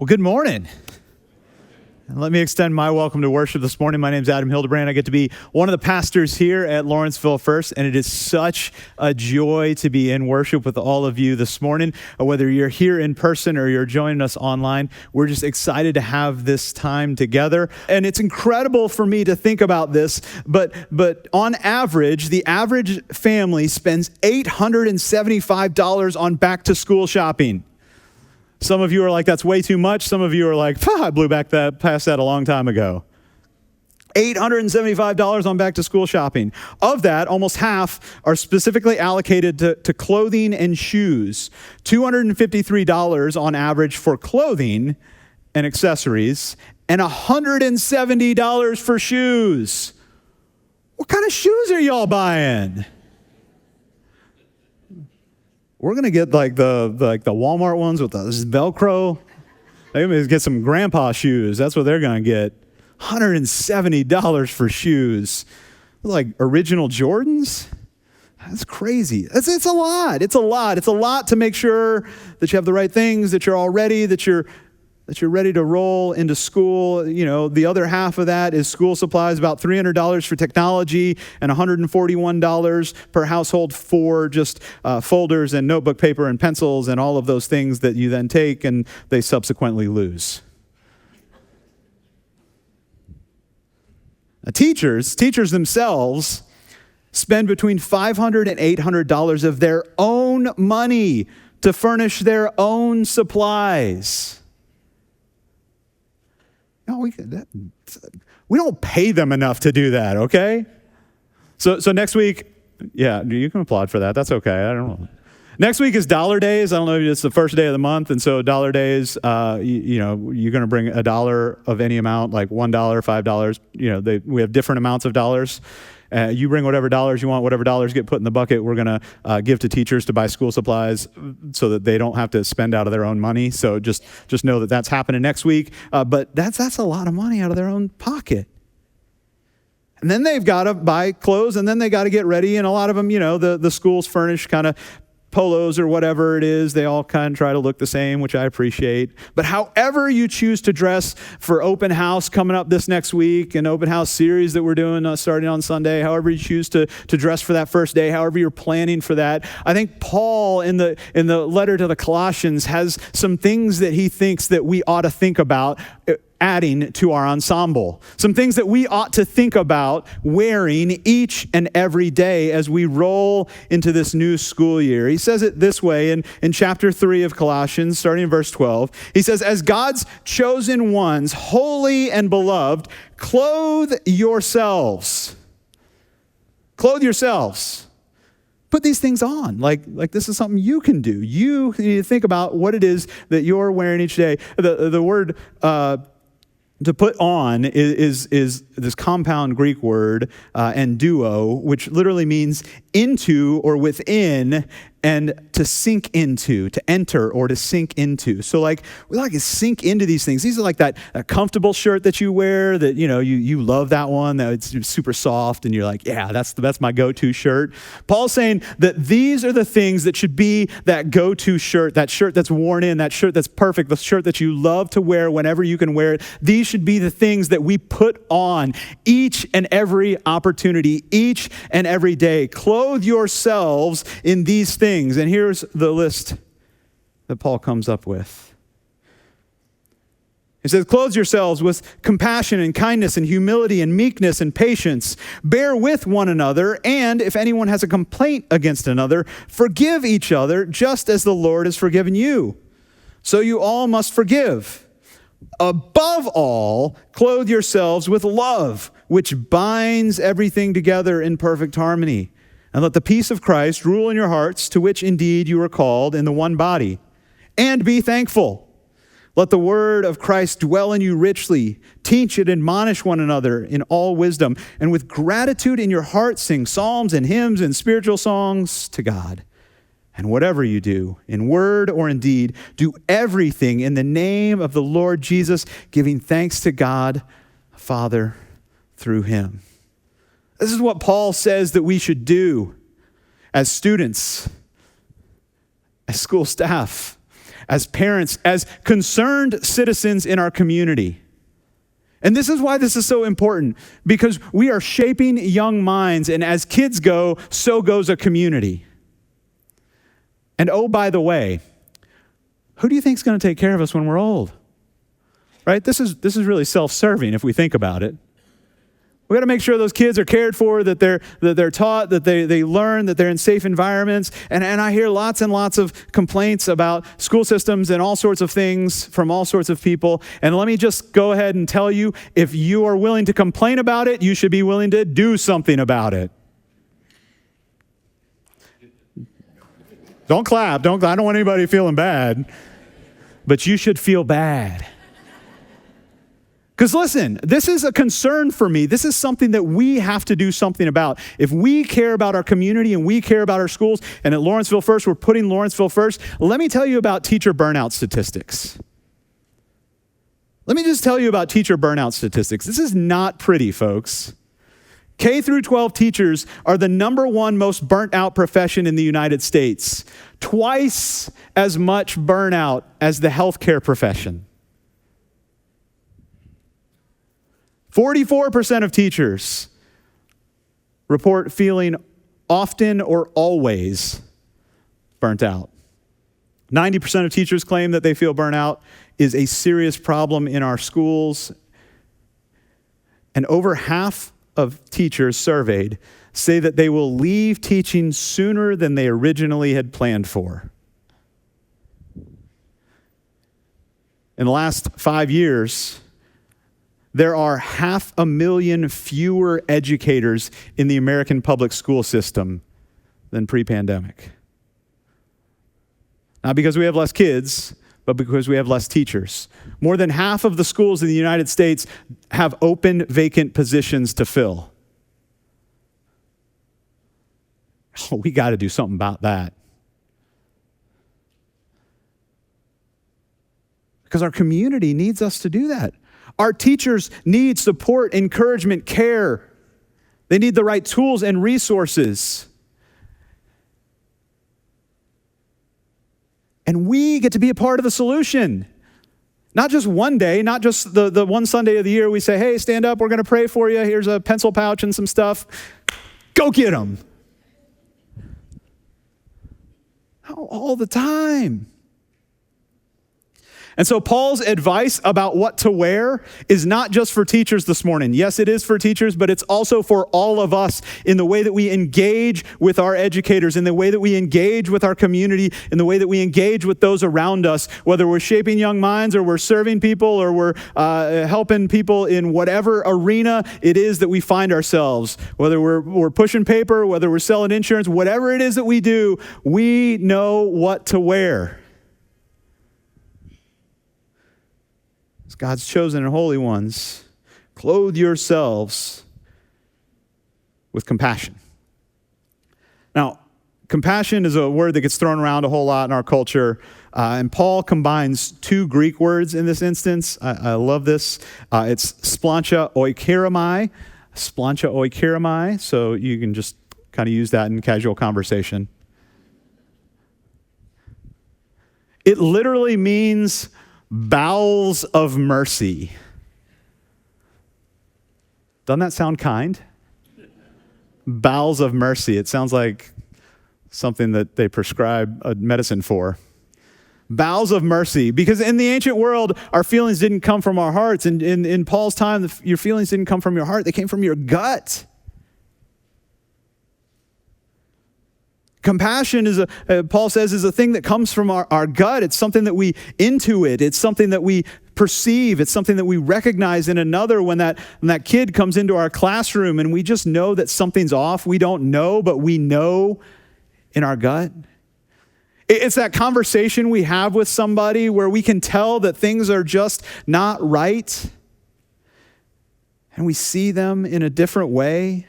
Well, good morning. And let me extend my welcome to worship this morning. My name's Adam Hildebrand. I get to be one of the pastors here at LVfirst, and it is such a joy to be in worship with all of you this morning. Whether you're here in person or you're joining us online, we're just excited to have this time together. And it's incredible for me to think about this, but on average, the average family spends $875 on back-to-school shopping. Some of you are like, that's way too much. Some of you are like, I blew past that a long time ago. $875 on back-to-school shopping. Of that, almost half are specifically allocated to clothing and shoes. $253 on average for clothing and accessories, and $170 for shoes. What kind of shoes are y'all buying? We're going to get like the Walmart ones with the Velcro. They're going to get some grandpa shoes. That's what they're going to get. $170 for shoes. Like original Jordans? That's crazy. It's a lot. It's a lot. It's a lot to make sure that you have the right things, that you're all ready, that you're ready to roll into school. You know, the other half of that is school supplies, about $300 for technology and $141 per household for just folders and notebook paper and pencils and all of those things that you then take and they subsequently lose. Teachers themselves spend between $500 and $800 of their own money to furnish their own supplies. No, we don't pay them enough to do that, okay? So next week, yeah, you can applaud for that. That's okay. I don't know. Next week is Dollar Days. I don't know if it's the first day of the month, and so Dollar Days, you're going to bring a dollar of any amount, like $1, $5. We have different amounts of dollars. You bring whatever dollars you want, whatever dollars get put in the bucket, we're going to give to teachers to buy school supplies so that they don't have to spend out of their own money. So just know that that's happening next week. But that's a lot of money out of their own pocket. And then they've got to buy clothes, and then they got to get ready. And a lot of them, the schools furnish kind of polos or whatever it is. They all kind of try to look the same, which I appreciate. But however you choose to dress for open house coming up this next week, an open house series that we're doing starting on Sunday, however you choose to dress for that first day, however you're planning for that, I think Paul in the letter to the Colossians has some things that he thinks that we ought to think about adding to our ensemble. Some things that we ought to think about wearing each and every day as we roll into this new school year. He says it this way in chapter 3 of Colossians, starting in verse 12. He says, as God's chosen ones, holy and beloved, clothe yourselves. Clothe yourselves. Put these things on. Like this is something you can do. You need to think about what it is that you're wearing each day. The word to put on is this compound Greek word, enduo, which literally means into or within, and to sink into, to enter or to sink into. So we like to sink into these things. These are like that comfortable shirt that you wear that, you love that one, that it's super soft and you're like, yeah, that's my go-to shirt. Paul's saying that these are the things that should be that go-to shirt, that shirt that's worn in, that shirt that's perfect, the shirt that you love to wear whenever you can wear it. These should be the things that we put on each and every opportunity, each and every day. Clothe yourselves in these things. And here's the list that Paul comes up with. He says, clothe yourselves with compassion and kindness and humility and meekness and patience. Bear with one another, and if anyone has a complaint against another, forgive each other just as the Lord has forgiven you. So you all must forgive. Above all, clothe yourselves with love, which binds everything together in perfect harmony. And let the peace of Christ rule in your hearts, to which indeed you are called in the one body. And be thankful. Let the word of Christ dwell in you richly. Teach and admonish one another in all wisdom. And with gratitude in your heart, sing psalms and hymns and spiritual songs to God. And whatever you do, in word or in deed, do everything in the name of the Lord Jesus, giving thanks to God, Father, through him. This is what Paul says that we should do as students, as school staff, as parents, as concerned citizens in our community. And this is why this is so important, because we are shaping young minds, and as kids go, so goes a community. And oh, by the way, who do you think is going to take care of us when we're old? Right? This is really self-serving if we think about it. We got to make sure those kids are cared for, that they're taught, that they learn, that they're in safe environments. And I hear lots and lots of complaints about school systems and all sorts of things from all sorts of people. And let me just go ahead and tell you, if you are willing to complain about it, you should be willing to do something about it. Don't clap. I don't want anybody feeling bad. But you should feel bad. Because listen, this is a concern for me. This is something that we have to do something about. If we care about our community and we care about our schools, and at Lawrenceville First, we're putting Lawrenceville first, let me tell you about teacher burnout statistics. Let me just tell you about teacher burnout statistics. This is not pretty, folks. K through 12 teachers are the number one most burnt out profession in the United States. Twice as much burnout as the healthcare profession. 44% of teachers report feeling often or always burnt out. 90% of teachers claim that they feel burnout is a serious problem in our schools. And over half of teachers surveyed say that they will leave teaching sooner than they originally had planned for. In the last 5 years, there are 500,000 fewer educators in the American public school system than pre-pandemic. Not because we have less kids, but because we have less teachers. More than half of the schools in the United States have open, vacant positions to fill. Oh, we got to do something about that. Because our community needs us to do that. Our teachers need support, encouragement, care. They need the right tools and resources. And we get to be a part of the solution. Not just one day, not just the one Sunday of the year we say, hey, stand up, we're going to pray for you. Here's a pencil pouch and some stuff. Go get them. All the time. And so Paul's advice about what to wear is not just for teachers this morning. Yes, it is for teachers, but it's also for all of us in the way that we engage with our educators, in the way that we engage with our community, in the way that we engage with those around us, whether we're shaping young minds or we're serving people or we're helping people in whatever arena it is that we find ourselves, whether we're pushing paper, whether we're selling insurance, whatever it is that we do, we know what to wear. God's chosen and holy ones, clothe yourselves with compassion. Now, compassion is a word that gets thrown around a whole lot in our culture, and Paul combines two Greek words in this instance. I love this. It's splancha oikoramai, so you can just kind of use that in casual conversation. It literally means bowels of mercy. Doesn't that sound kind? Bowels of mercy. It sounds like something that they prescribe a medicine for. Bowels of mercy. Because in the ancient world, our feelings didn't come from our hearts. And in Paul's time, your feelings didn't come from your heart. They came from your gut. Compassion is Paul says, is a thing that comes from our gut. It's something that we intuit. It's something that we perceive. It's something that we recognize in another when that kid comes into our classroom and we just know that something's off. We don't know, but we know in our gut. It's that conversation we have with somebody where we can tell that things are just not right. And we see them in a different way.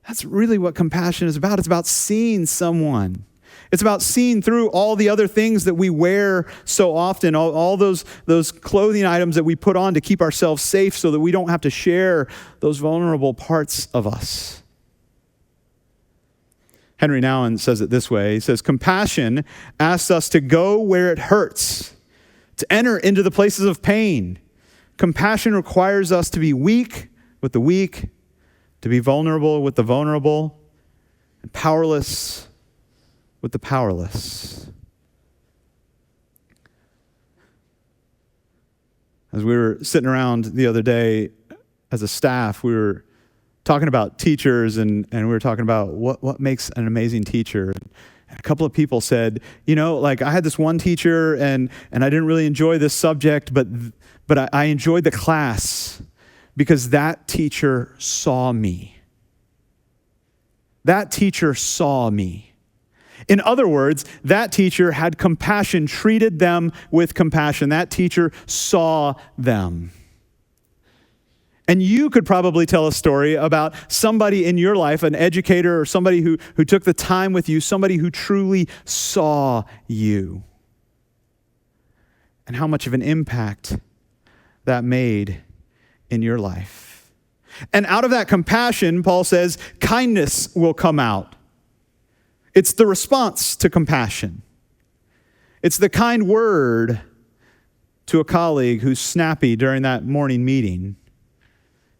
That's really what compassion is about. It's about seeing someone. It's about seeing through all the other things that we wear so often, all those clothing items that we put on to keep ourselves safe so that we don't have to share those vulnerable parts of us. Henry Nouwen says it this way. He says, compassion asks us to go where it hurts, to enter into the places of pain. Compassion requires us to be weak with the weak, to be vulnerable with the vulnerable, and powerless with the powerless. As we were sitting around the other day as a staff, we were talking about teachers and we were talking about what makes an amazing teacher. And a couple of people said, like I had this one teacher and I didn't really enjoy this subject, but I enjoyed the class because that teacher saw me. That teacher saw me. In other words, that teacher had compassion, treated them with compassion. That teacher saw them. And you could probably tell a story about somebody in your life, an educator or somebody who took the time with you, somebody who truly saw you. And how much of an impact that made in your life. And out of that compassion, Paul says, kindness will come out. It's the response to compassion. It's the kind word to a colleague who's snappy during that morning meeting.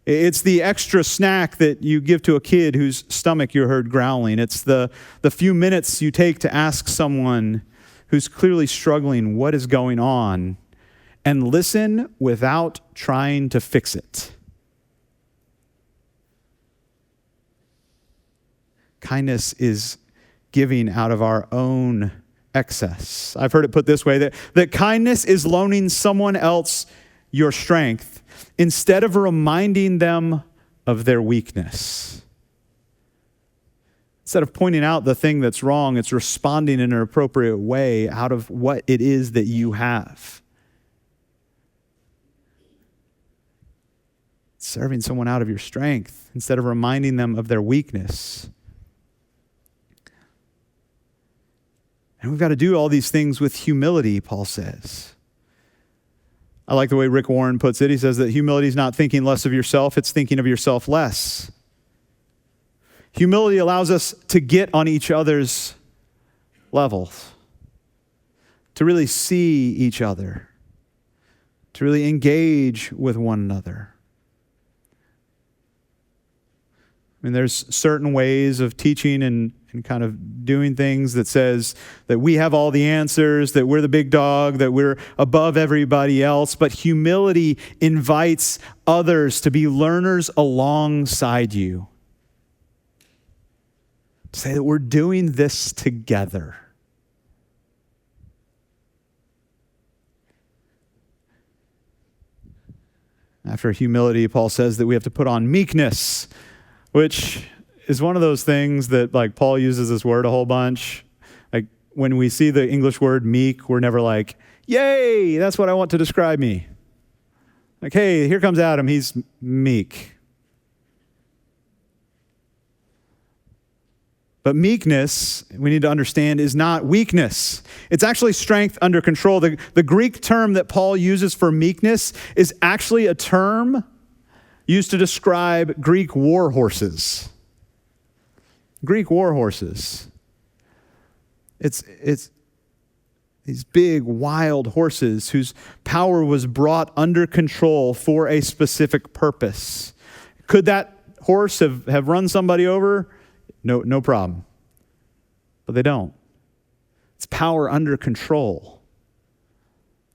It's the extra snack that you give to a kid whose stomach you heard growling. It's the few minutes you take to ask someone who's clearly struggling what is going on and listen without trying to fix it. Kindness is giving out of our own excess. I've heard it put this way, that kindness is loaning someone else your strength instead of reminding them of their weakness. Instead of pointing out the thing that's wrong, it's responding in an appropriate way out of what it is that you have. Serving someone out of your strength instead of reminding them of their weakness. And we've got to do all these things with humility, Paul says. I like the way Rick Warren puts it. He says that humility is not thinking less of yourself, it's thinking of yourself less. Humility allows us to get on each other's levels, to really see each other, to really engage with one another. I mean, there's certain ways of teaching and kind of doing things that says that we have all the answers, that we're the big dog, that we're above everybody else. But humility invites others to be learners alongside you. To say that we're doing this together. After humility, Paul says that we have to put on meekness, which is one of those things that, like, Paul uses this word a whole bunch. Like, when we see the English word meek, we're never like, yay, that's what I want to describe me. Like, hey, here comes Adam, he's meek. But meekness, we need to understand, is not weakness. It's actually strength under control. The Greek term that Paul uses for meekness is actually a term used to describe Greek war horses. Greek war horses. It's these big, wild horses whose power was brought under control for a specific purpose. Could that horse have run somebody over? No problem. But they don't. It's power under control.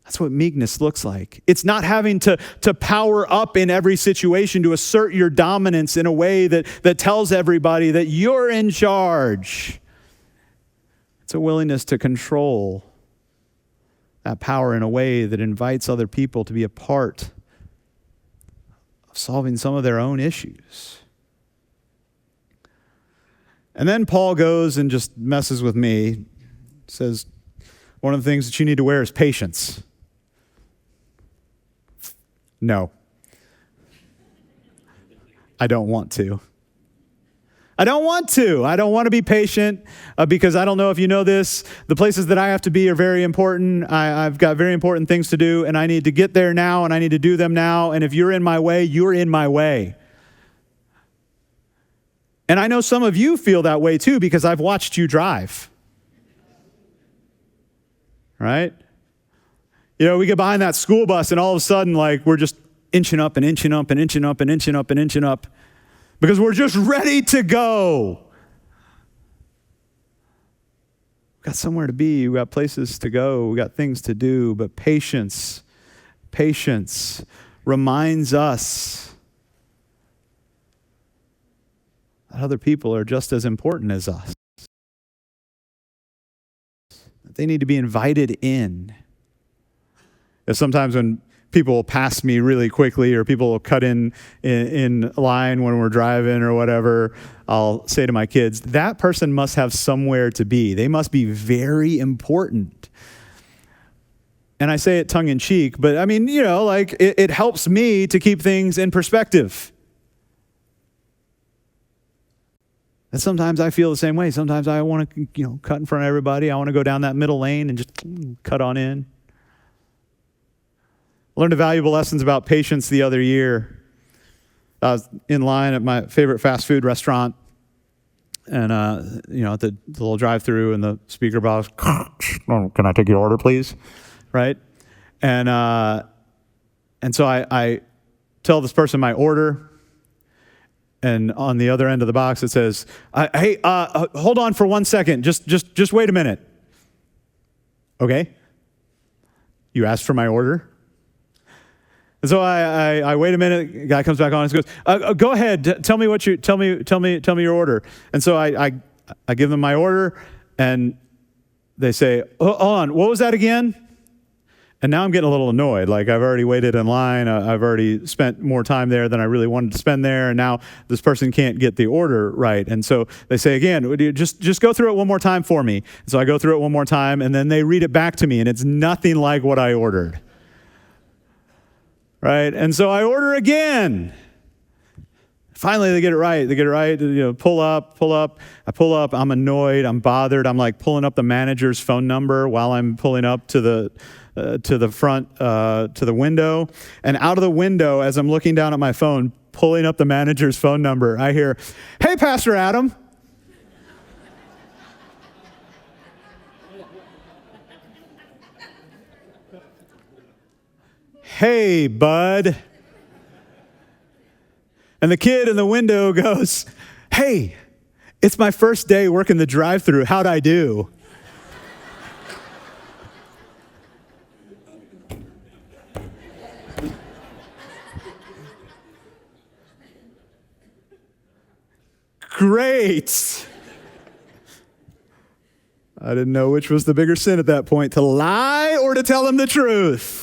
That's what meekness looks like. It's not having to power up in every situation to assert your dominance in a way that tells everybody that you're in charge. It's a willingness to control that power in a way that invites other people to be a part of solving some of their own issues. And then Paul goes and just messes with me. Says, one of the things that you need to wear is patience. No. I don't want to. I don't want to be patient because I don't know if you know this. The places that I have to be are very important. I've got very important things to do, and I need to get there now, and I need to do them now. And if you're in my way, you're in my way. And I know some of you feel that way too because I've watched you drive. Right? We get behind that school bus and all of a sudden, like, we're just inching up and inching up and inching up and inching up and inching up because we're just ready to go. We've got somewhere to be. We've got places to go. We've got things to do. But patience reminds us that other people are just as important as us. They need to be invited in. Sometimes when people will pass me really quickly or people will cut in line when we're driving or whatever, I'll say to my kids, that person must have somewhere to be. They must be very important. And I say it tongue in cheek, but I mean, it helps me to keep things in perspective. And sometimes I feel the same way. Sometimes I want to, cut in front of everybody. I want to go down that middle lane and just cut on in. I learned valuable lessons about patience the other year. I was in line at my favorite fast food restaurant, and at the little drive-through, and the speaker box, can I take your order, please? Right? And so I tell this person my order, and on the other end of the box it says, "Hey, hold on for 1 second. Just wait a minute." Okay. You asked for my order. And so I wait a minute. Guy comes back on and goes, "Go ahead. Tell me your order." And so I give them my order, and they say, "Hold on. What was that again?" And now I'm getting a little annoyed. Like, I've already waited in line. I've already spent more time there than I really wanted to spend there. And now this person can't get the order right. And so they say again, "Would you just go through it one more time for me?" And so I go through it one more time, and then they read it back to me, and it's nothing like what I ordered. Right? And so I order again. Finally, they get it right. Pull up. I pull up. I'm annoyed. I'm bothered. I'm like pulling up the manager's phone number while I'm pulling up to the front, to the window. And out of the window, as I'm looking down at my phone, pulling up the manager's phone number, I hear, "Hey, Pastor Adam." "Hey, bud." And the kid in the window goes, "Hey, it's my first day working the drive-thru. How'd I do?" Great. I didn't know which was the bigger sin at that point, to lie or to tell him the truth.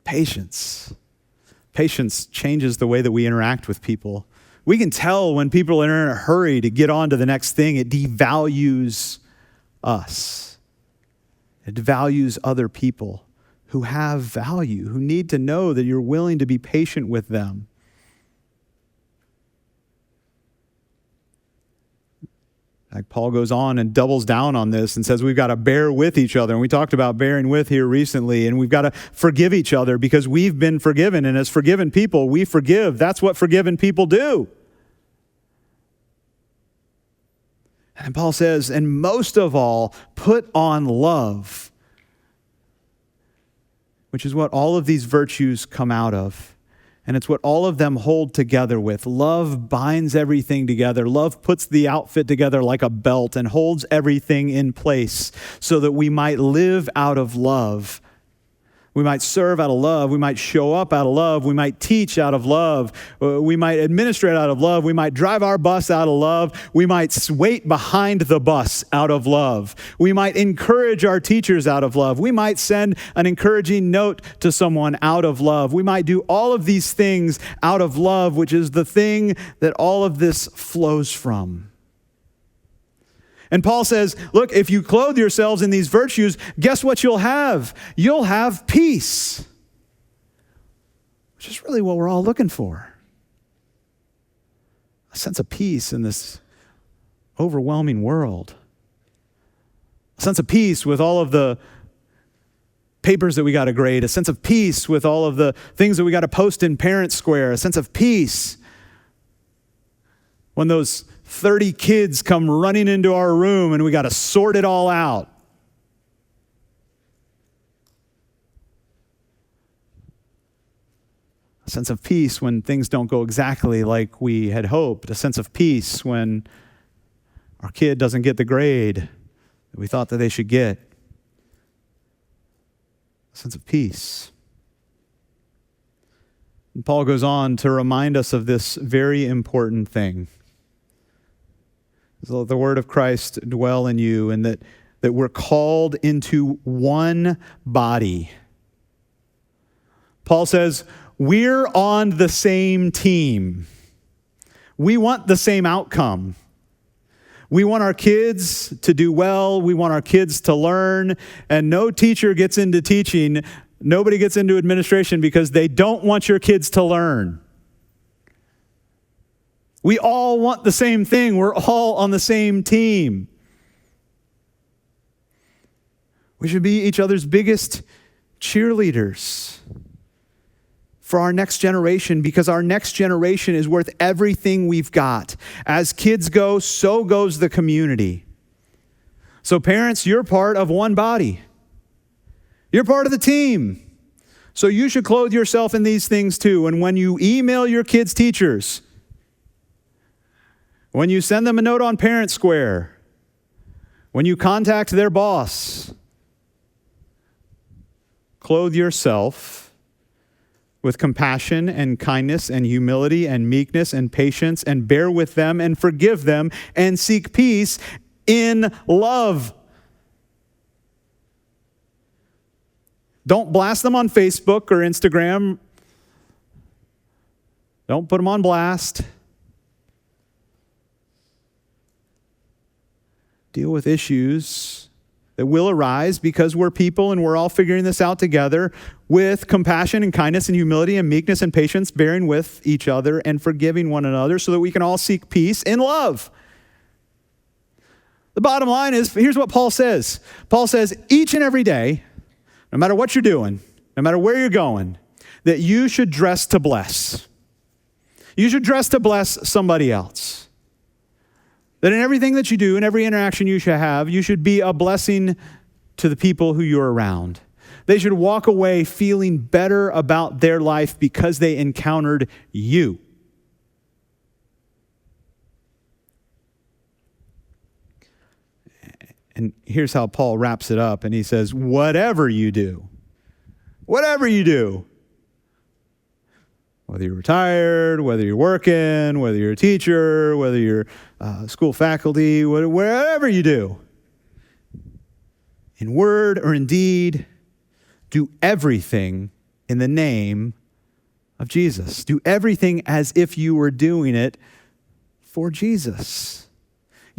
Patience changes the way that we interact with people. We can tell when people are in a hurry to get on to the next thing. It devalues us. It devalues other people who have value, who need to know that you're willing to be patient with them. Like, Paul goes on and doubles down on this and says we've got to bear with each other. And we talked about bearing with here recently. And we've got to forgive each other because we've been forgiven. And as forgiven people, we forgive. That's what forgiven people do. And Paul says, and most of all, put on love, which is what all of these virtues come out of. And it's what all of them hold together with. Love binds everything together. Love puts the outfit together like a belt and holds everything in place so that we might live out of love. We might serve out of love. We might show up out of love. We might teach out of love. We might administrate out of love. We might drive our bus out of love. We might wait behind the bus out of love. We might encourage our teachers out of love. We might send an encouraging note to someone out of love. We might do all of these things out of love, which is the thing that all of this flows from. And Paul says, look, if you clothe yourselves in these virtues, guess what you'll have? You'll have peace, which is really what we're all looking for. A sense of peace in this overwhelming world. A sense of peace with all of the papers that we got to grade, a sense of peace with all of the things that we got to post in Parent Square, a sense of peace when those 30 kids come running into our room and we got to sort it all out. A sense of peace when things don't go exactly like we had hoped. A sense of peace when our kid doesn't get the grade that we thought that they should get. A sense of peace. And Paul goes on to remind us of this very important thing. So let the word of Christ dwell in you, and that we're called into one body. Paul says, we're on the same team. We want the same outcome. We want our kids to do well. We want our kids to learn. And no teacher gets into teaching. Nobody gets into administration because they don't want your kids to learn. We all want the same thing. We're all on the same team. We should be each other's biggest cheerleaders for our next generation, because our next generation is worth everything we've got. As kids go, so goes the community. So parents, you're part of one body. You're part of the team. So you should clothe yourself in these things too. And when you email your kids' teachers, when you send them a note on Parent Square, when you contact their boss, clothe yourself with compassion and kindness and humility and meekness and patience, and bear with them and forgive them and seek peace in love. Don't blast them on Facebook or Instagram. Don't put them on blast. Deal with issues that will arise because we're people and we're all figuring this out together, with compassion and kindness and humility and meekness and patience, bearing with each other and forgiving one another so that we can all seek peace in love. The bottom line is, here's what Paul says. Paul says, each and every day, no matter what you're doing, no matter where you're going, that you should dress to bless. You should dress to bless somebody else. That in everything that you do, in every interaction you should have, you should be a blessing to the people who you're around. They should walk away feeling better about their life because they encountered you. And here's how Paul wraps it up. And he says, whatever you do, whether you're retired, whether you're working, whether you're a teacher, whether you're school faculty, wherever you do, in word or in deed, do everything in the name of Jesus. Do everything as if you were doing it for Jesus.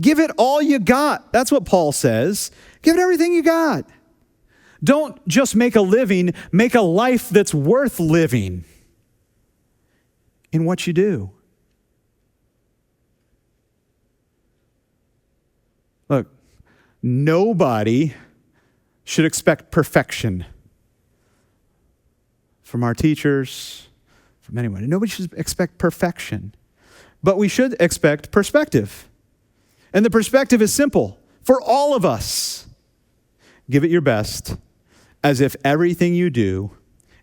Give it all you got. That's what Paul says. Give it everything you got. Don't just make a living, make a life that's worth living in what you do. Look, nobody should expect perfection from our teachers, from anyone. Nobody should expect perfection. But we should expect perspective. And the perspective is simple. For all of us, give it your best as if everything you do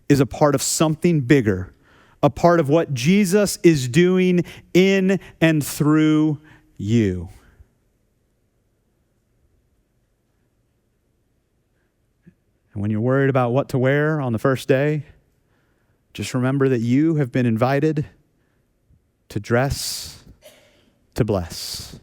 is a part of something bigger, a part of what Jesus is doing in and through you. And when you're worried about what to wear on the first day, just remember that you have been invited to dress to bless.